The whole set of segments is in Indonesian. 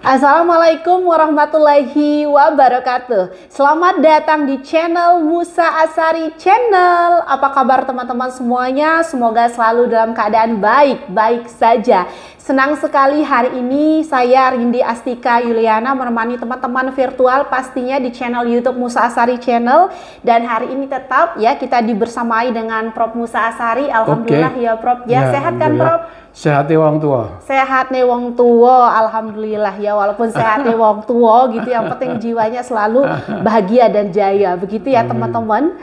Assalamualaikum warahmatullahi wabarakatuh. Selamat datang di channel Musa Asari Channel. Apa kabar teman-teman semuanya? Semoga selalu dalam keadaan baik-baik saja. Senang sekali hari ini saya Rindi Astika Yuliana menemani teman-teman virtual pastinya di channel YouTube Musa Asari Channel. Dan hari ini tetap ya kita dibersamai dengan Prof Musa Asari. Alhamdulillah ya Prof. Ya, sehat kan Prof? Sehat wong tua. Sehat nih wong tua, alhamdulillah ya, walaupun sehat nih wong tua gitu, yang penting jiwanya selalu bahagia dan jaya, begitu ya teman-teman.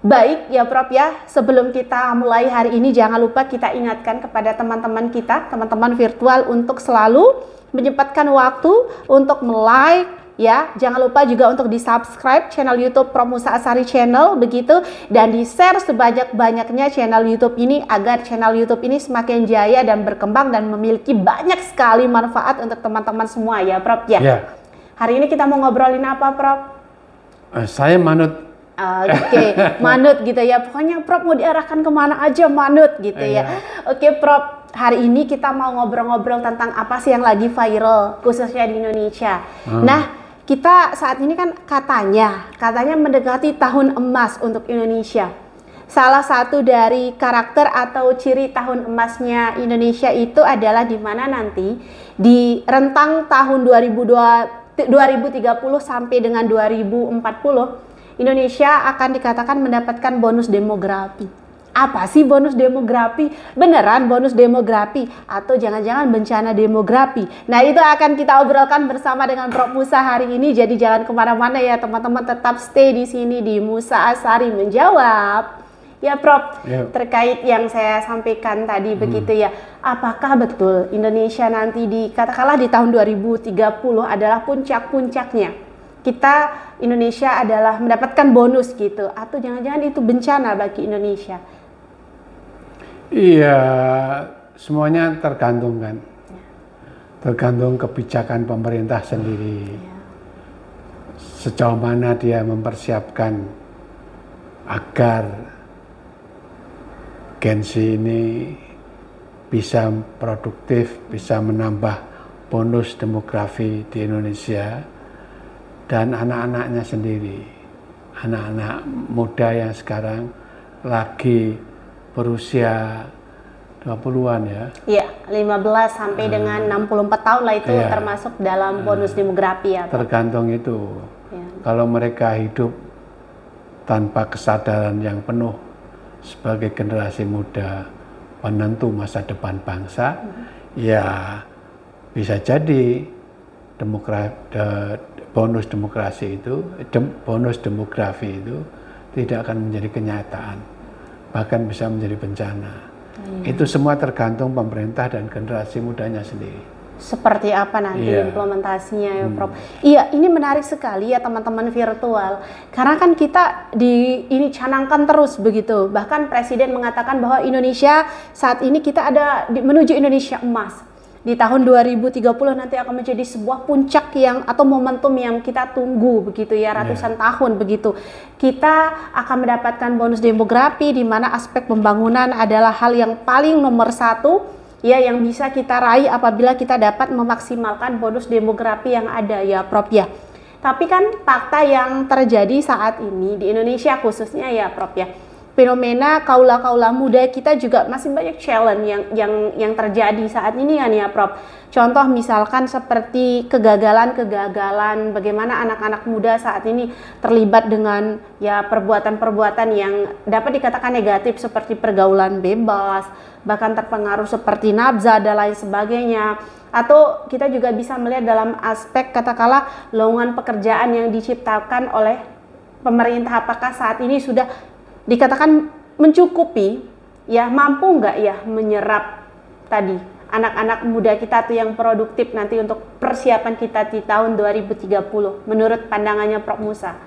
Baik ya Prof ya, sebelum kita mulai hari ini jangan lupa kita ingatkan kepada teman-teman kita, teman-teman virtual untuk selalu menyempatkan waktu untuk like ya, jangan lupa juga untuk di subscribe channel YouTube Prof Musa Asari Channel begitu, dan di share sebanyak-banyaknya channel YouTube ini agar channel YouTube ini semakin jaya dan berkembang dan memiliki banyak sekali manfaat untuk teman-teman semua ya Prof ya. Hari ini kita mau ngobrolin apa Prof? Saya manut. Oke, manut gitu ya, pokoknya Prof mau diarahkan kemana aja manut gitu ya. Oke Prof, hari ini kita mau ngobrol-ngobrol tentang apa sih yang lagi viral khususnya di Indonesia. Nah, kita saat ini kan katanya mendekati tahun emas untuk Indonesia. Salah satu dari karakter atau ciri tahun emasnya Indonesia itu adalah di mana nanti di rentang tahun 2030 sampai dengan 2040 Indonesia akan dikatakan mendapatkan bonus demografi. Apa sih bonus demografi? Beneran bonus demografi atau jangan-jangan bencana demografi? Nah, itu akan kita obrolkan bersama dengan Prof Musa hari ini. Jadi jangan kemana-mana ya teman-teman, tetap stay di sini di Musa Asari menjawab. Ya Prof, terkait yang saya sampaikan tadi begitu ya. Apakah betul Indonesia nanti katakanlah di tahun 2030 adalah puncak-puncaknya? Kita Indonesia adalah mendapatkan bonus gitu, atau jangan-jangan itu bencana bagi Indonesia? Iya, semuanya tergantung kan, tergantung kebijakan pemerintah sendiri. Sejauh mana dia mempersiapkan agar Gen-Z ini bisa produktif, bisa menambah bonus demografi di Indonesia dan anak-anaknya sendiri, anak-anak muda yang sekarang lagi berusia 20-an ya. Iya, 15 sampai dengan 64 tahun lah itu termasuk dalam bonus demografi ya. Tergantung itu. Kalau mereka hidup tanpa kesadaran yang penuh sebagai generasi muda penentu masa depan bangsa, ya bisa jadi bonus demografi itu tidak akan menjadi kenyataan, bahkan bisa menjadi bencana. Itu semua tergantung pemerintah dan generasi mudanya sendiri. Seperti apa nanti implementasinya ya Prof? Iya, ini menarik sekali ya teman-teman virtual. Karena kan kita ini canangkan terus begitu. Bahkan Presiden mengatakan bahwa Indonesia saat ini kita menuju Indonesia emas. Di tahun 2030 nanti akan menjadi sebuah puncak atau momentum yang kita tunggu begitu ya, ratusan tahun begitu. Kita akan mendapatkan bonus demografi di mana aspek pembangunan adalah hal yang paling nomor satu ya, yang bisa kita raih apabila kita dapat memaksimalkan bonus demografi yang ada ya Prof ya. Tapi kan fakta yang terjadi saat ini di Indonesia khususnya ya Prof ya, fenomena kaula-kaula muda kita juga masih banyak challenge yang terjadi saat ini kan ya Prof. Contoh misalkan seperti kegagalan bagaimana anak-anak muda saat ini terlibat dengan ya perbuatan-perbuatan yang dapat dikatakan negatif seperti pergaulan bebas, bahkan terpengaruh seperti nabza dan lain sebagainya. Atau kita juga bisa melihat dalam aspek katakanlah lowongan pekerjaan yang diciptakan oleh pemerintah, apakah saat ini sudah dikatakan mencukupi ya, mampu nggak ya menyerap tadi anak-anak muda kita tuh yang produktif nanti untuk persiapan kita di tahun 2030 menurut pandangannya Prof Musa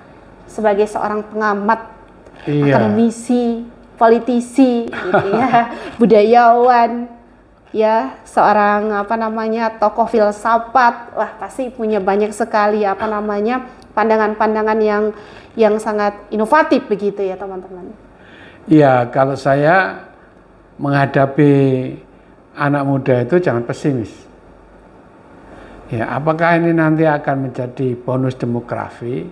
sebagai seorang pengamat, akademisi, politisi gitu ya, budayawan ya, seorang tokoh filsafat. Wah, pasti punya banyak sekali pandangan-pandangan yang sangat inovatif begitu ya teman-teman. Iya, kalau saya menghadapi anak muda itu jangan pesimis. Ya, apakah ini nanti akan menjadi bonus demografi?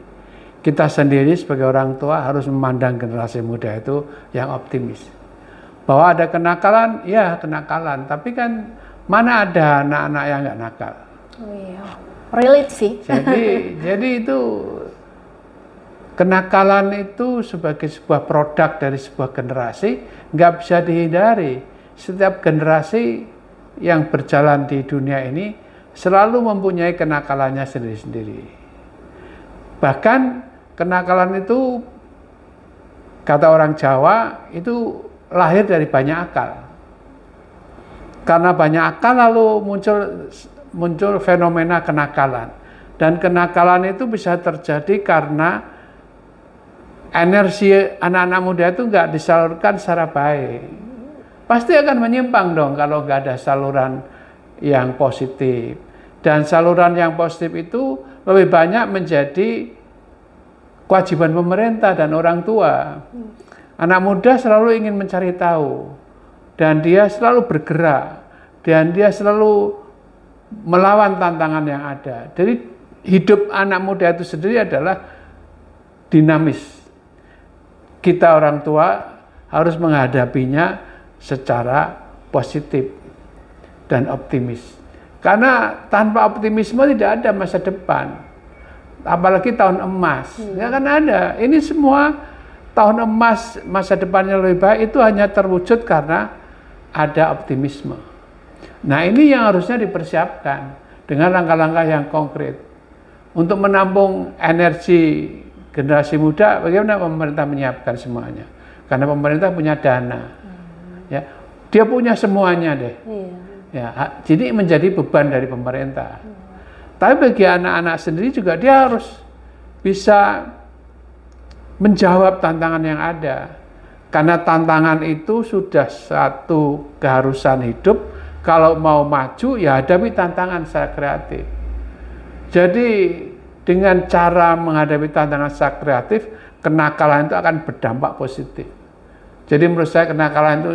Kita sendiri sebagai orang tua harus memandang generasi muda itu yang optimis. Bahwa ada kenakalan, ya kenakalan. Tapi kan mana ada anak-anak yang nggak nakal? Oh iya, relate sih. Jadi itu kenakalan itu sebagai sebuah produk dari sebuah generasi nggak bisa dihindari. Setiap generasi yang berjalan di dunia ini selalu mempunyai kenakalannya sendiri-sendiri. Bahkan kenakalan itu, kata orang Jawa, itu lahir dari banyak akal. Karena banyak akal lalu muncul fenomena kenakalan. Dan kenakalan itu bisa terjadi karena energi anak-anak muda itu nggak disalurkan secara baik. Pasti akan menyimpang dong kalau nggak ada saluran yang positif. Dan saluran yang positif itu lebih banyak menjadi kewajiban pemerintah dan orang tua. Anak muda selalu ingin mencari tahu. Dan dia selalu bergerak. Dan dia selalu melawan tantangan yang ada. Jadi hidup anak muda itu sendiri adalah dinamis. Kita orang tua harus menghadapinya secara positif dan optimis. Karena tanpa optimisme tidak ada masa depan. Apalagi tahun emas. Ya kan ada. Ini semua tahun emas, masa depannya lebih baik itu hanya terwujud karena ada optimisme. Nah, ini yang harusnya dipersiapkan dengan langkah-langkah yang konkret. Untuk menampung energi generasi muda, bagaimana pemerintah menyiapkan semuanya? Karena pemerintah punya dana. Ya, dia punya semuanya deh. Ya, jadi menjadi beban dari pemerintah. Tapi bagi anak-anak sendiri juga dia harus bisa menjawab tantangan yang ada. Karena tantangan itu sudah satu keharusan hidup. Kalau mau maju ya hadapi tantangan secara kreatif. Jadi dengan cara menghadapi tantangan secara kreatif, kenakalan itu akan berdampak positif. Jadi menurut saya kenakalan itu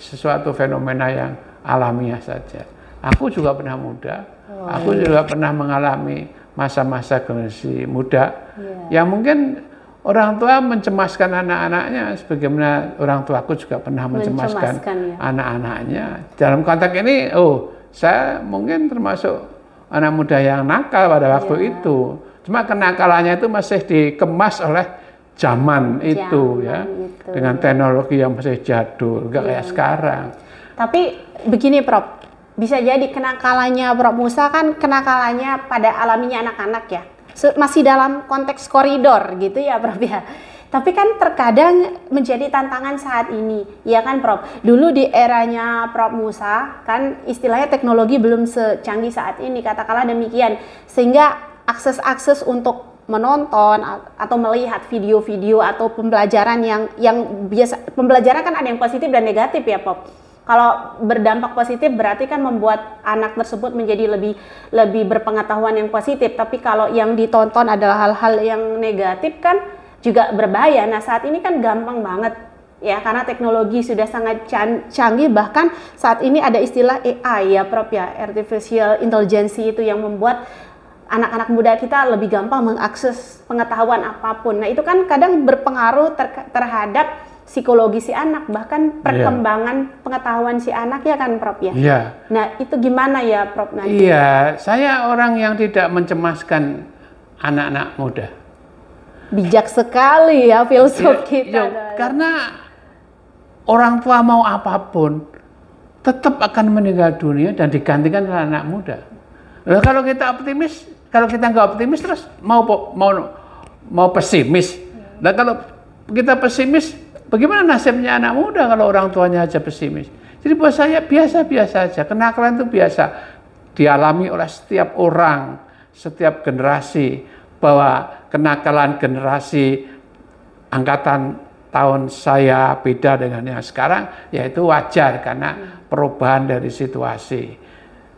sesuatu fenomena yang alamiah saja. Aku juga pernah muda, aku juga pernah mengalami masa-masa generasi muda yang mungkin orang tua mencemaskan anak-anaknya sebagaimana orang tua aku juga pernah mencemaskan anak-anaknya. Dalam konteks ini, saya mungkin termasuk anak muda yang nakal pada waktu itu. Cuma kenakalannya itu masih dikemas oleh zaman itu ya, dengan teknologi yang masih jadul, nggak kayak sekarang. Tapi begini Prof, bisa jadi kenakalannya Prof Musa kan kenakalannya pada alaminya anak-anak ya, masih dalam konteks koridor gitu ya Prof ya. Tapi kan terkadang menjadi tantangan saat ini, ya kan Prof. Dulu di eranya Prof Musa kan istilahnya teknologi belum secanggih saat ini, katakanlah demikian, sehingga akses untuk menonton atau melihat video-video atau pembelajaran yang biasa, pembelajaran kan ada yang positif dan negatif ya Prof. Kalau berdampak positif berarti kan membuat anak tersebut menjadi lebih berpengetahuan yang positif, tapi kalau yang ditonton adalah hal-hal yang negatif kan juga berbahaya. Nah saat ini kan gampang banget ya, karena teknologi sudah sangat canggih, bahkan saat ini ada istilah AI ya Prof ya, artificial intelligence itu yang membuat anak-anak muda kita lebih gampang mengakses pengetahuan apapun. Nah itu kan kadang berpengaruh terhadap psikologi si anak, bahkan perkembangan pengetahuan si anak ya kan Prof ya. Nah itu gimana ya Prof nanti? Iya, saya orang yang tidak mencemaskan anak-anak muda. Bijak sekali ya filsuf kita. Karena orang tua mau apapun tetap akan meninggal dunia dan digantikan oleh anak muda. Nah, kalau kita optimis, kalau kita nggak optimis terus mau pesimis. Nah kalau kita pesimis, bagaimana nasibnya anak muda kalau orang tuanya aja pesimis? Jadi buat saya biasa-biasa aja. Kenakalan itu biasa dialami oleh setiap orang, setiap generasi. Bahwa kenakalan generasi angkatan tahun saya beda dengan yang sekarang, yaitu wajar karena perubahan dari situasi.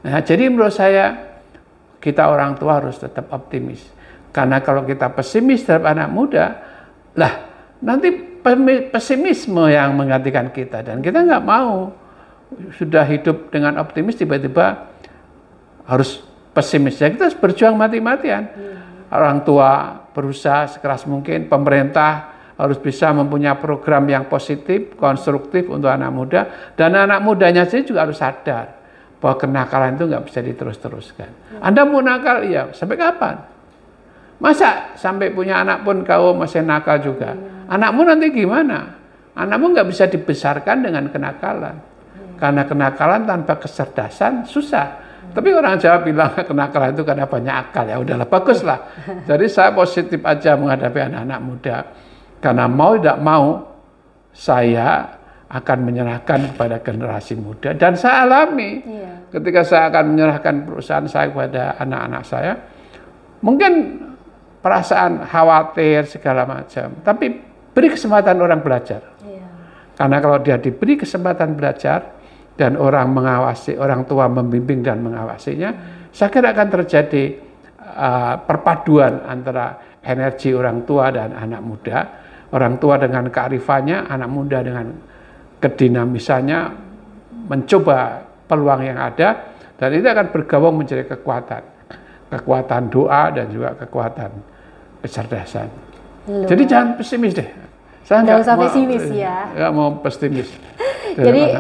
Nah, jadi menurut saya kita orang tua harus tetap optimis. Karena kalau kita pesimis terhadap anak muda, lah nanti pesimisme yang menggantikan kita, dan kita nggak mau sudah hidup dengan optimis tiba-tiba harus pesimis. Ya kita harus berjuang mati-matian. Orang tua berusaha sekeras mungkin, pemerintah harus bisa mempunyai program yang positif, konstruktif untuk anak muda, dan anak mudanya sendiri juga harus sadar bahwa kenakalan itu nggak bisa diterus-teruskan. Anda mau nakal, iya, sampai kapan? Masa sampai punya anak pun kau masih nakal juga? Anakmu nanti gimana? Anakmu nggak bisa dibesarkan dengan kenakalan. Karena kenakalan tanpa kecerdasan susah. Tapi orang Jawa bilang kenakalan itu karena banyak akal. Ya udahlah, baguslah. Jadi saya positif aja menghadapi anak-anak muda. Karena mau tidak mau, saya akan menyerahkan kepada generasi muda. Dan saya alami ketika saya akan menyerahkan perusahaan saya kepada anak-anak saya. Mungkin perasaan khawatir segala macam. Tapi beri kesempatan orang belajar. Karena kalau dia diberi kesempatan belajar, dan orang mengawasi, orang tua membimbing dan mengawasinya, saya kira akan terjadi perpaduan antara energi orang tua dan anak muda, orang tua dengan kearifannya, anak muda dengan kedinamisannya, mencoba peluang yang ada, dan itu akan bergabung menjadi kekuatan doa dan juga kekuatan kecerdasan. Jadi jangan pesimis deh. Saya nggak usah pesimis ya. Nggak mau pesimis. Jadi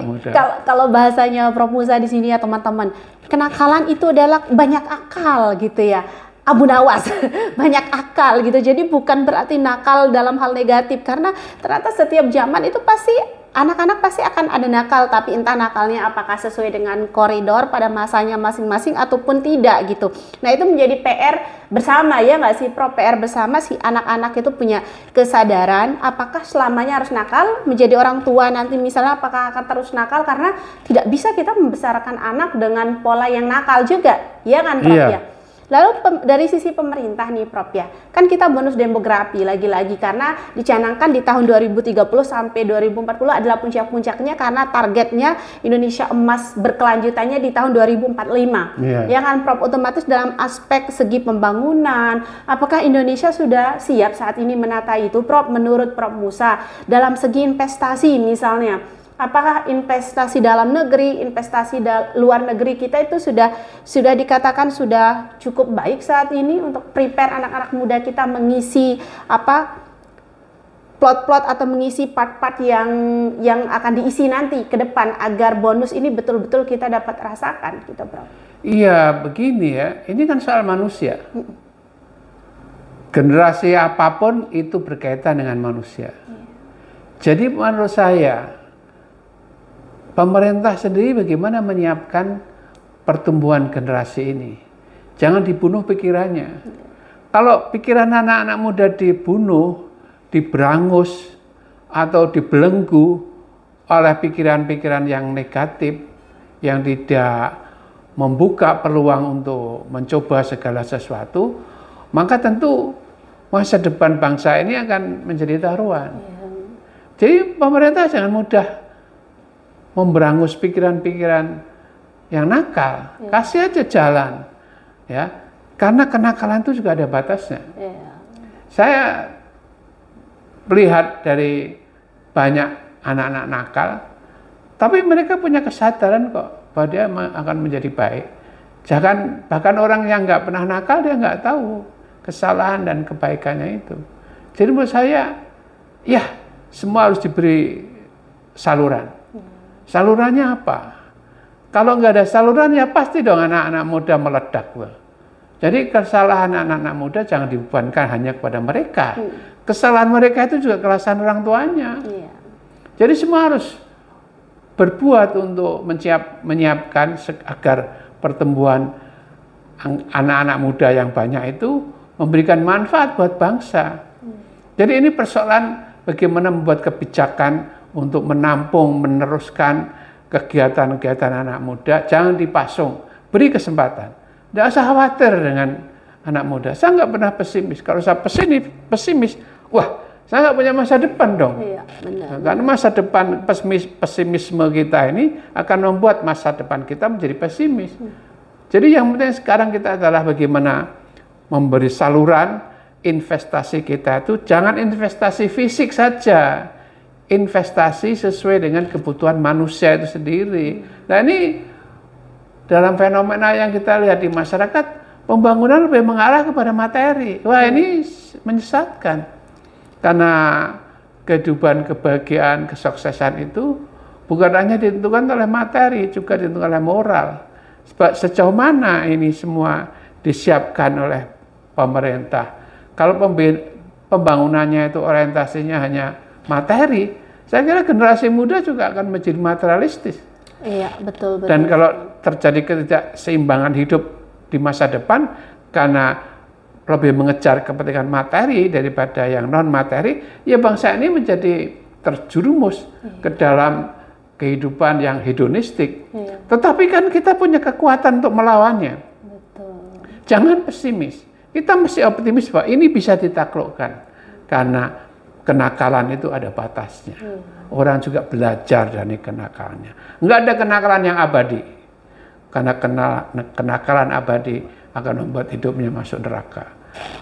kalau bahasanya Prof Musa di sini ya teman-teman, kenakalan itu adalah banyak akal gitu ya. Abu Nawas, banyak akal gitu. Jadi bukan berarti nakal dalam hal negatif, karena ternyata setiap zaman itu pasti anak-anak pasti akan ada nakal, tapi entah nakalnya apakah sesuai dengan koridor pada masanya masing-masing ataupun tidak gitu. Nah itu menjadi PR bersama ya nggak sih Prof? PR bersama si anak-anak itu punya kesadaran apakah selamanya harus nakal, menjadi orang tua nanti misalnya apakah akan terus nakal, karena tidak bisa kita membesarkan anak dengan pola yang nakal juga, ya kan Prof ya? Lalu dari sisi pemerintah nih Prof ya, kan kita bonus demografi lagi-lagi karena dicanangkan di tahun 2030 sampai 2040 adalah puncak-puncaknya, karena targetnya Indonesia emas berkelanjutannya di tahun 2045. Ya kan Prof, otomatis dalam aspek segi pembangunan, apakah Indonesia sudah siap saat ini menata itu Prof? Menurut Prof Musa, dalam segi investasi misalnya, apakah investasi dalam negeri, investasi luar negeri kita itu sudah dikatakan sudah cukup baik saat ini untuk prepare anak-anak muda kita mengisi plot-plot atau mengisi part-part yang akan diisi nanti ke depan agar bonus ini betul-betul kita dapat rasakan gitu Bro. Iya begini ya, ini kan soal manusia. Generasi apapun itu berkaitan dengan manusia. Jadi menurut saya, pemerintah sendiri bagaimana menyiapkan pertumbuhan generasi ini. Jangan dibunuh pikirannya. Kalau pikiran anak-anak muda dibunuh, diberangus, atau dibelenggu oleh pikiran-pikiran yang negatif, yang tidak membuka peluang untuk mencoba segala sesuatu, maka tentu masa depan bangsa ini akan menjadi taruhan. Jadi pemerintah jangan mudah memberangus pikiran-pikiran yang nakal, kasih aja jalan, ya. Karena kenakalan itu juga ada batasnya. Saya melihat dari banyak anak-anak nakal, tapi mereka punya kesadaran kok bahwa dia akan menjadi baik. Bahkan orang yang nggak pernah nakal dia nggak tahu kesalahan dan kebaikannya itu. Jadi menurut saya, ya semua harus diberi saluran. Salurannya apa? Kalau nggak ada saluran ya pasti dong anak-anak muda meledak. Jadi kesalahan anak-anak muda jangan dibebankan hanya kepada mereka. Kesalahan mereka itu juga kesalahan orang tuanya. Jadi semua harus berbuat untuk menyiapkan agar pertumbuhan anak-anak muda yang banyak itu memberikan manfaat buat bangsa. Jadi ini persoalan bagaimana membuat kebijakan untuk menampung, meneruskan kegiatan-kegiatan anak muda, jangan dipasung, beri kesempatan. Tidak usah khawatir dengan anak muda. Saya nggak pernah pesimis. Kalau saya pesimis, wah, saya nggak punya masa depan dong. Iya, benar. Karena masa depan pesimisme kita ini akan membuat masa depan kita menjadi pesimis. Jadi yang penting sekarang kita adalah bagaimana memberi saluran investasi kita itu, jangan investasi fisik saja. Investasi sesuai dengan kebutuhan manusia itu sendiri. Nah ini dalam fenomena yang kita lihat di masyarakat, pembangunan lebih mengarah kepada materi. Wah, ini menyesatkan. Karena kehidupan, kebahagiaan, kesuksesan itu bukan hanya ditentukan oleh materi, juga ditentukan oleh moral. Sebab sejauh mana ini semua disiapkan oleh pemerintah. Kalau pembangunannya itu orientasinya hanya materi, saya kira generasi muda juga akan menjadi materialistis. Iya, betul. Dan kalau terjadi ketidakseimbangan hidup di masa depan karena lebih mengejar kepentingan materi daripada yang non materi, ya bangsa ini menjadi terjerumus ke dalam kehidupan yang hedonistik. Tetapi kan kita punya kekuatan untuk melawannya. Betul. Jangan pesimis. Kita mesti optimis bahwa ini bisa ditaklukkan. Karena kenakalan itu ada batasnya. Orang juga belajar dari kenakalannya. Enggak ada kenakalan yang abadi. Karena kenakalan abadi akan membuat hidupnya masuk neraka.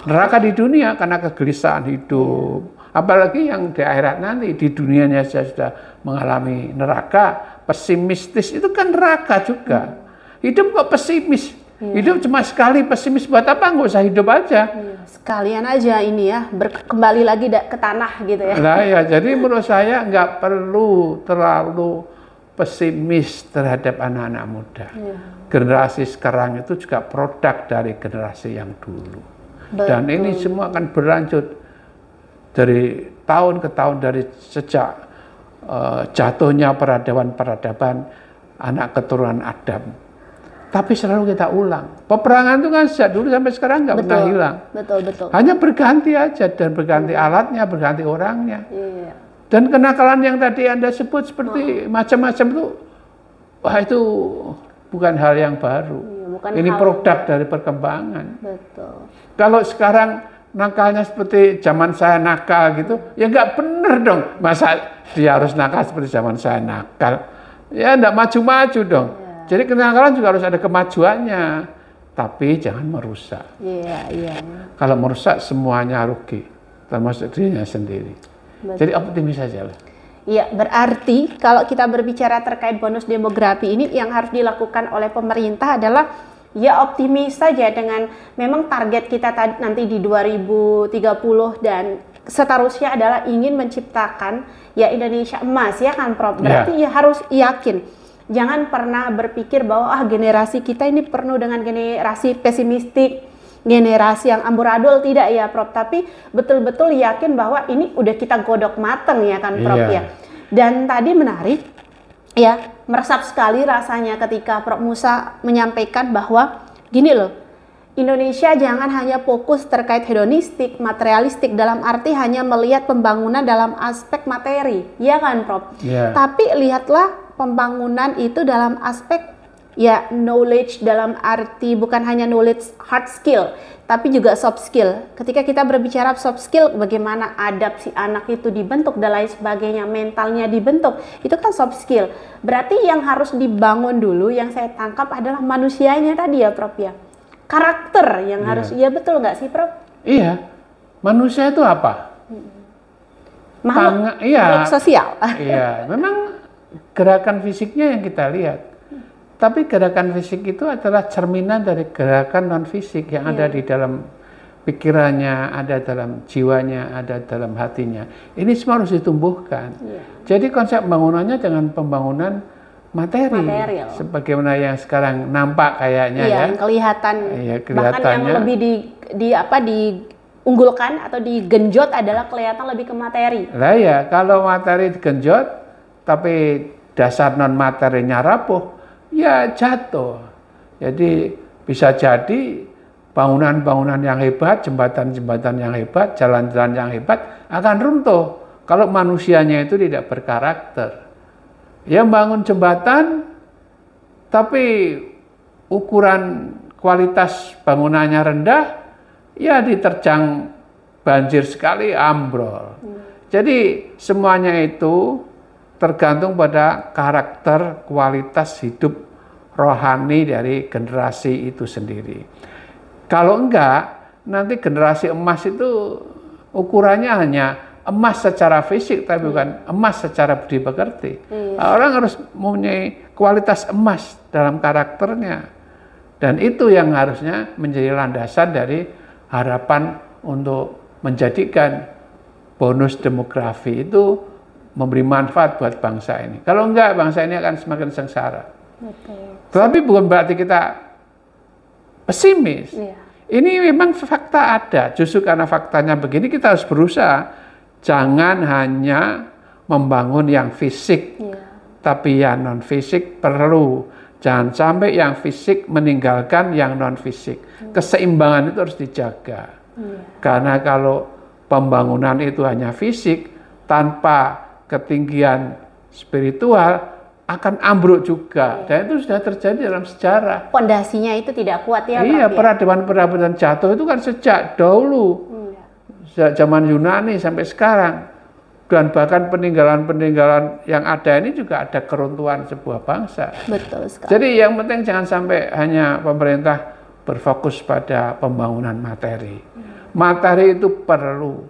Neraka di dunia karena kegelisahan hidup. Apalagi yang di akhirat nanti, di dunianya saja sudah mengalami neraka, pesimistis itu kan neraka juga. Hidup kok pesimis? Hidup cuma sekali, pesimis buat apa? Nggak usah hidup aja. Sekalian aja ini ya, kembali lagi ke tanah gitu ya. Nah ya, jadi menurut saya nggak perlu terlalu pesimis terhadap anak-anak muda. Generasi sekarang itu juga produk dari generasi yang dulu. Betul. Dan ini semua akan berlanjut dari tahun ke tahun, dari sejak jatuhnya peradaban anak keturunan Adam. Tapi selalu kita ulang. Peperangan itu kan sejak dulu sampai sekarang nggak pernah hilang. Betul. Hanya berganti aja, dan berganti alatnya, berganti orangnya. Iya. Dan kenakalan yang tadi Anda sebut seperti macam-macam itu, wah itu bukan hal yang baru. Ini produk dari perkembangan. Betul. Kalau sekarang nakalnya seperti zaman saya nakal gitu, ya nggak bener dong. Masa dia harus nakal seperti zaman saya nakal? Ya nggak maju-maju dong. Jadi kenakalan juga harus ada kemajuannya, tapi jangan merusak. Iya. Kalau merusak semuanya rugi, termasuk dirinya sendiri. Betul. Jadi optimis saja lah. Iya, berarti kalau kita berbicara terkait bonus demografi ini, yang harus dilakukan oleh pemerintah adalah ya optimis saja dengan memang target kita nanti di 2030 dan seterusnya adalah ingin menciptakan ya Indonesia emas ya kan Prof. Berarti ya harus yakin. Jangan pernah berpikir bahwa generasi kita ini penuh dengan generasi pesimistik, generasi yang amburadul, tidak ya Prof. Tapi betul-betul yakin bahwa ini udah kita godok mateng ya kan Prof ya. Dan tadi menarik ya, meresap sekali rasanya ketika Prof Musa menyampaikan bahwa gini loh, Indonesia jangan hanya fokus terkait hedonistik, materialistik dalam arti hanya melihat pembangunan dalam aspek materi, ya kan Prof? Tapi lihatlah pembangunan itu dalam aspek ya knowledge, dalam arti bukan hanya knowledge hard skill, tapi juga soft skill. Ketika kita berbicara soft skill, bagaimana adab si anak itu dibentuk dan lain sebagainya, mentalnya dibentuk, itu kan soft skill. Berarti yang harus dibangun dulu, yang saya tangkap adalah manusianya tadi ya Prof ya. Karakter yang harus, ya betul nggak sih Prof? Iya, manusia itu apa? Makhluk sosial. Iya, memang gerakan fisiknya yang kita lihat. Tapi gerakan fisik itu adalah cerminan dari gerakan non fisik yang ada di dalam pikirannya, ada dalam jiwanya, ada dalam hatinya. Ini semua harus ditumbuhkan. Jadi konsep pembangunannya dengan pembangunan material. Sebagaimana yang sekarang nampak kayaknya ya. Yang kelihatan. Iya, bahkan yang lebih diunggulkan atau digenjot adalah kelihatan lebih ke materi. Lah ya, kalau materi digenjot tapi dasar non materinya rapuh, ya jatuh. Jadi bisa jadi bangunan-bangunan yang hebat, jembatan-jembatan yang hebat, jalan-jalan yang hebat akan runtuh kalau manusianya itu tidak berkarakter. Ya bangun jembatan tapi ukuran kualitas bangunannya rendah, ya diterjang banjir sekali ambrol. Jadi semuanya itu tergantung pada karakter, kualitas hidup rohani dari generasi itu sendiri. Kalau enggak, nanti generasi emas itu ukurannya hanya emas secara fisik, tapi bukan emas secara budi pekerti. Orang harus mempunyai kualitas emas dalam karakternya. Dan itu yang harusnya menjadi landasan dari harapan untuk menjadikan bonus demografi itu memberi manfaat buat bangsa ini. Kalau enggak, bangsa ini akan semakin sengsara. Betul. Tapi bukan berarti kita pesimis. Iya. Ini memang fakta ada. Justru karena faktanya begini, kita harus berusaha. Jangan hanya membangun yang fisik, tapi yang non fisik perlu. Jangan sampai yang fisik meninggalkan yang non fisik. Keseimbangan itu harus dijaga. Karena kalau pembangunan itu hanya fisik tanpa ketinggian spiritual akan ambruk juga. Dan itu sudah terjadi dalam sejarah. Pondasinya itu tidak kuat ya. Iya, peradaban-peradaban jatuh itu kan sejak dahulu. Sejak zaman Yunani sampai sekarang. Dan bahkan peninggalan-peninggalan yang ada ini juga ada keruntuhan sebuah bangsa. Betul sekali. Jadi yang penting jangan sampai hanya pemerintah berfokus pada pembangunan materi. Materi itu perlu,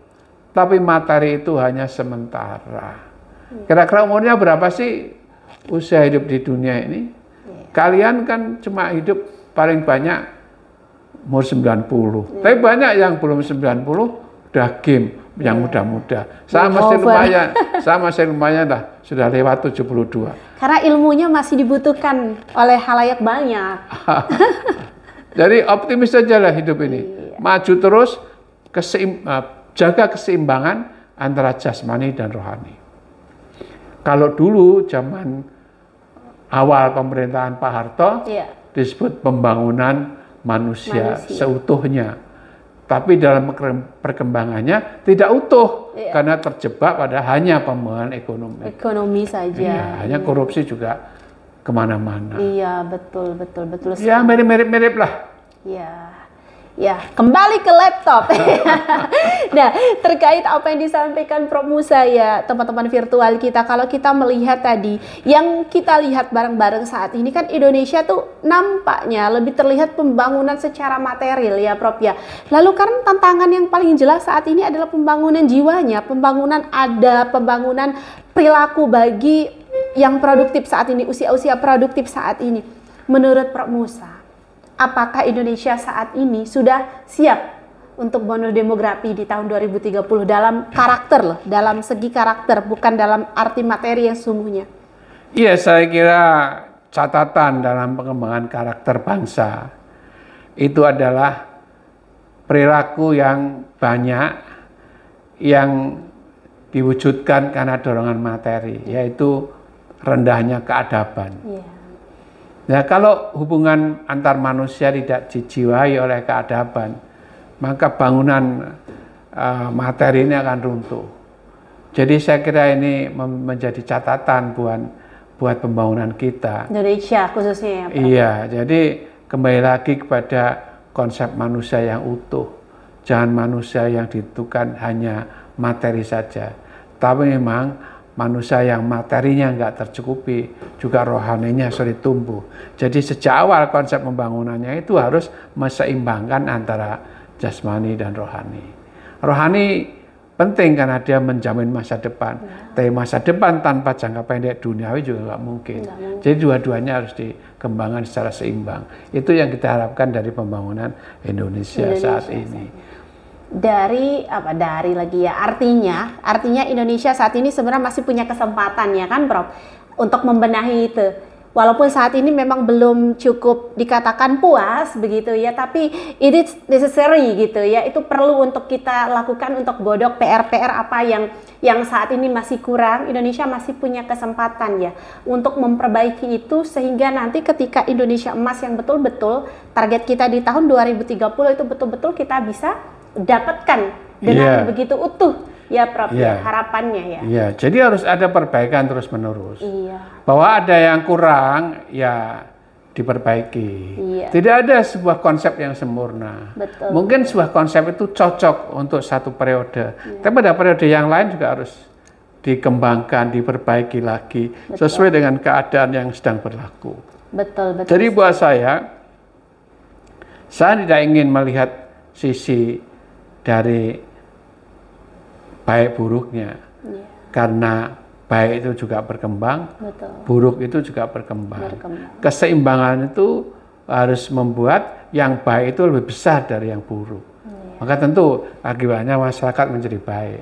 tapi materi itu hanya sementara. Kira-kira umurnya berapa sih usia hidup di dunia ini? Kalian kan cuma hidup paling banyak umur 90. Tapi banyak yang belum 90 udah game. Yang muda-muda. Saya masih lumayan dah, sudah lewat 72. Karena ilmunya masih dibutuhkan oleh halayak banyak. Jadi optimis saja lah hidup ini. Maju terus, jaga keseimbangan antara jasmani dan rohani. Kalau dulu zaman awal pemerintahan Pak Harto disebut pembangunan manusia seutuhnya. Tapi dalam perkembangannya tidak utuh karena terjebak pada hanya pembangunan ekonomi. Ekonomi saja. Iya, hanya korupsi juga kemana-mana. Iya, betul. Ya, mirip-mirip lah. Ya, kembali ke laptop. Nah, terkait apa yang disampaikan Prof. Musa ya, teman-teman virtual kita, kalau kita melihat tadi, yang kita lihat bareng-bareng saat ini kan Indonesia tuh nampaknya lebih terlihat pembangunan secara material ya Prof ya. Lalu kan tantangan yang paling jelas saat ini adalah pembangunan jiwanya, pembangunan perilaku bagi yang produktif saat ini, usia-usia produktif saat ini. Menurut Prof. Musa, apakah Indonesia saat ini sudah siap untuk bonus demografi di tahun 2030 dalam karakter loh, dalam segi karakter, bukan dalam arti materi yang sesungguhnya? Iya, saya kira catatan dalam pengembangan karakter bangsa itu adalah perilaku yang banyak yang diwujudkan karena dorongan materi, yaitu rendahnya keadaban. Nah, kalau hubungan antar manusia tidak dijiwai oleh keadaban, maka bangunan materi ini akan runtuh. Jadi saya kira ini menjadi catatan buat pembangunan kita. Indonesia khususnya ya Pak? Iya, jadi kembali lagi kepada konsep manusia yang utuh. Jangan manusia yang ditentukan hanya materi saja. Tapi memang manusia yang materinya nggak tercukupi, juga rohaninya sulit tumbuh. Jadi sejak awal konsep pembangunannya itu harus meseimbangkan antara jasmani dan rohani. Rohani penting karena dia menjamin masa depan. Tapi masa depan tanpa jangka pendek duniawi juga nggak mungkin. Jadi dua-duanya harus dikembangkan secara seimbang. Itu yang kita harapkan dari pembangunan Indonesia saat ini. Artinya Indonesia saat ini sebenarnya masih punya kesempatan ya kan Prof untuk membenahi itu. Walaupun saat ini memang belum cukup dikatakan puas begitu ya, tapi it is necessary gitu ya. Itu perlu untuk kita lakukan untuk godok PR-PR apa yang saat ini masih kurang. Indonesia masih punya kesempatan ya untuk memperbaiki itu sehingga nanti ketika Indonesia emas yang betul-betul target kita di tahun 2030 itu betul-betul kita bisa dapatkan dengan begitu utuh. Ya Prof, harapannya ya. Iya, jadi harus ada perbaikan terus-menerus. Bahwa ada yang kurang, ya diperbaiki. Tidak ada sebuah konsep yang sempurna. Mungkin sebuah konsep itu cocok untuk satu periode, tapi pada periode yang lain juga harus dikembangkan, diperbaiki lagi sesuai dengan keadaan yang sedang berlaku. Jadi buat saya tidak ingin melihat sisi dari baik buruknya, karena baik itu juga berkembang, Betul. buruk itu juga berkembang. Berkembang. Keseimbangan itu harus membuat yang baik itu lebih besar dari yang buruk. Maka tentu akibatnya masyarakat menjadi baik.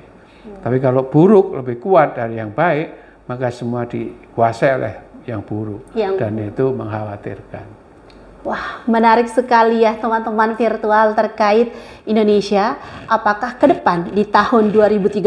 Tapi kalau buruk lebih kuat dari yang baik, maka semua dikuasai oleh yang buruk. Dan itu mengkhawatirkan. Wah, menarik sekali ya teman-teman virtual terkait Indonesia. Apakah ke depan di tahun 2030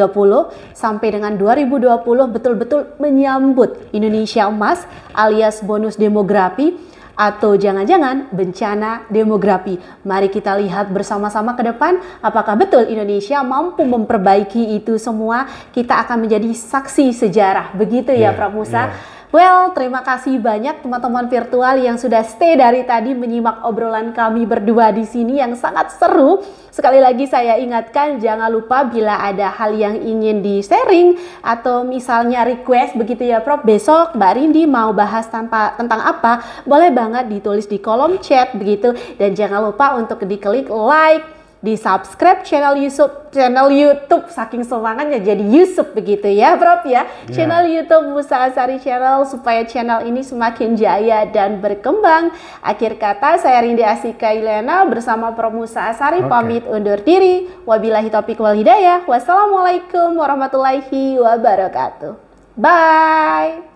sampai dengan 2020 betul-betul menyambut Indonesia Emas alias bonus demografi atau jangan-jangan bencana demografi? Mari kita lihat bersama-sama ke depan apakah betul Indonesia mampu memperbaiki itu semua. Kita akan menjadi saksi sejarah, begitu ya Prof. Musa? Well, terima kasih banyak teman-teman virtual yang sudah stay dari tadi menyimak obrolan kami berdua di sini yang sangat seru. Sekali lagi saya ingatkan, jangan lupa bila ada hal yang ingin di-sharing atau misalnya request begitu ya Prof, besok Mbak Rindi mau bahas tentang apa, boleh banget ditulis di kolom chat begitu. Dan jangan lupa untuk diklik like, di subscribe channel YouTube, saking semangatnya jadi Yusuf begitu ya Prof ya. Channel YouTube Musa Asari Channel supaya channel ini semakin jaya dan berkembang. Akhir kata saya Rindi Asika Ilena bersama Prof Musa Asari pamit undur diri. Wabillahi taufiq wal hidayah. Wassalamualaikum warahmatullahi wabarakatuh. Bye.